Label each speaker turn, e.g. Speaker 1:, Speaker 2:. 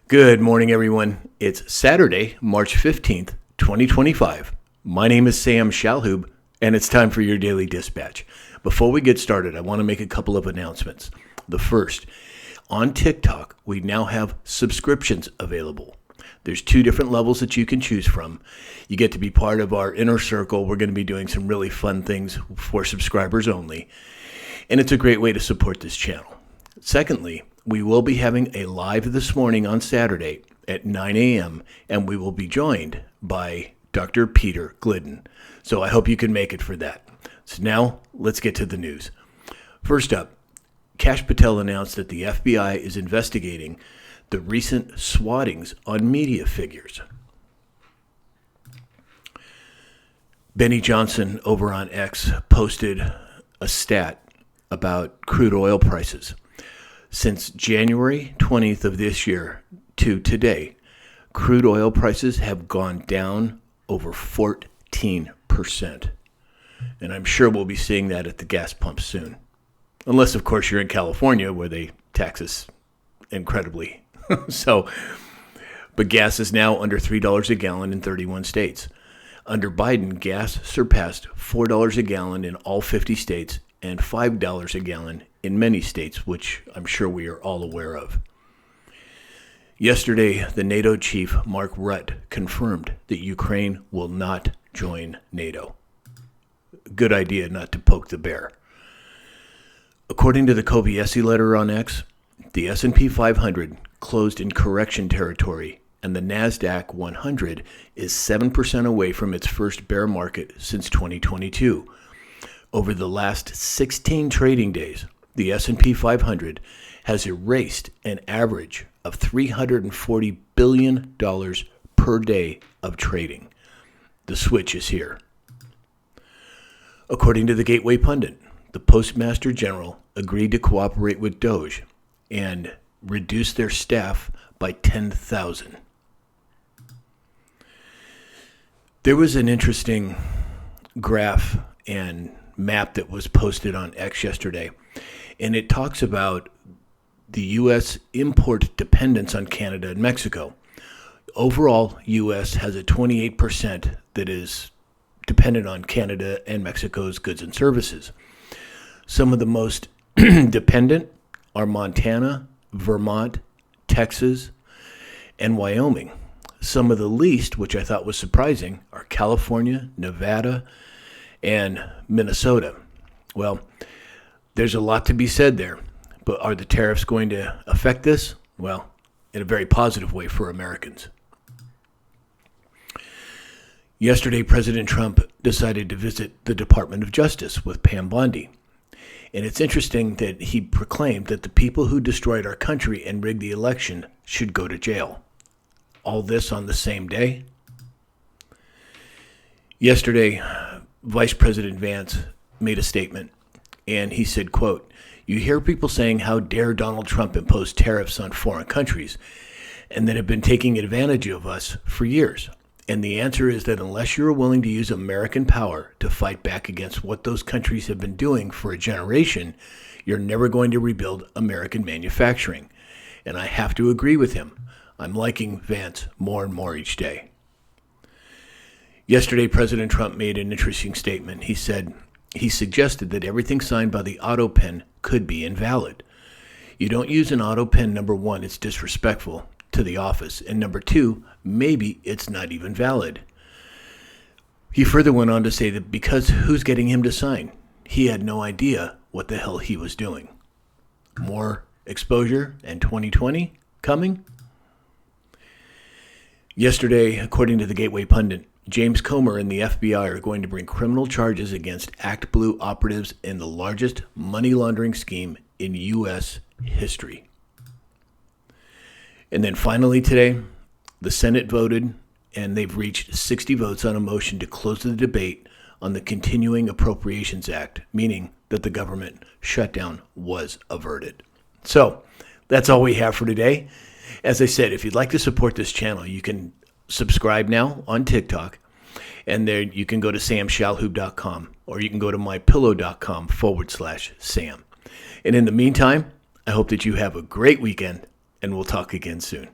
Speaker 1: Good morning, everyone. It's Saturday, March 15th, 2025. My name is Sam Shalhoub, and it's time for your Daily Dispatch. Before we get started, I want to make a couple of announcements. The first, on TikTok, we now have subscriptions available. There's 2 different levels that you can choose from. You get to be part of our inner circle. We're going to be doing some really fun things for subscribers only, and it's a great way to support this channel. Secondly, we will be having a live this morning on Saturday at 9 a.m., and we will be joined by Dr. Peter Glidden. So I hope you can make it for that. So now, let's get to the news. First up, Kash Patel announced that the FBI is investigating the recent swattings on media figures. Benny Johnson over on X posted a stat about crude oil prices. Since January 20th of this year to today, crude oil prices have gone down over 14%. And I'm sure we'll be seeing that at the gas pump soon. Unless, of course, you're in California where they tax us incredibly. But gas is now under $3 a gallon in 31 states. Under Biden, gas surpassed $4 a gallon in all 50 states and $5 a gallon in many states, which I'm sure we are all aware of. Yesterday, the NATO chief, Mark Rutte, confirmed that Ukraine will not join NATO. Good idea not to poke the bear. According to the Koviesi letter on X, the S&P 500 closed in correction territory, and the NASDAQ 100 is 7% away from its first bear market since 2022. Over the last 16 trading days, the S&P 500 has erased an average of $340 billion per day of trading. The switch is here. According to the Gateway Pundit, the Postmaster General agreed to cooperate with DOJ and reduce their staff by 10,000. There was an interesting graph and map that was posted on X yesterday, and it talks about the U.S. import dependence on Canada and Mexico. Overall, U.S. has a 28% that is dependent on Canada and Mexico's goods and services. Some of the most dependent are Montana, Vermont, Texas, and Wyoming. Some of the least, which I thought was surprising, are California, Nevada, and Minnesota. Well, there's a lot to be said there, but are the tariffs going to affect this? Well, in a very positive way for Americans. Yesterday, President Trump decided to visit the Department of Justice with Pam Bondi. And it's interesting that he proclaimed that the people who destroyed our country and rigged the election should go to jail. All this on the same day. Yesterday, Vice President Vance made a statement, and he said, quote, "You hear people saying how dare Donald Trump impose tariffs on foreign countries and that have been taking advantage of us for years. And the answer is that unless you're willing to use American power to fight back against what those countries have been doing for a generation, you're never going to rebuild American manufacturing." And I have to agree with him. I'm liking Vance more and more each day. Yesterday, President Trump made an interesting statement. He suggested that everything signed by the auto pen could be invalid. You don't use an auto pen, number one, it's disrespectful to the office, and number two, maybe it's not even valid. He further went on to say that because who's getting him to sign? He had no idea what the hell he was doing. More exposure and 2020 coming? Yesterday, according to the Gateway Pundit, James Comer and the FBI are going to bring criminal charges against Act Blue operatives in the largest money laundering scheme in U.S. history. And then finally today, the Senate voted, and they've reached 60 votes on a motion to close the debate on the Continuing Appropriations Act, meaning that the government shutdown was averted. So that's all we have for today. As I said, if you'd like to support this channel, you can subscribe now on TikTok, and there you can go to samshalhoub.com, or you can go to mypillow.com/Sam. And in the meantime, I hope that you have a great weekend, and we'll talk again soon.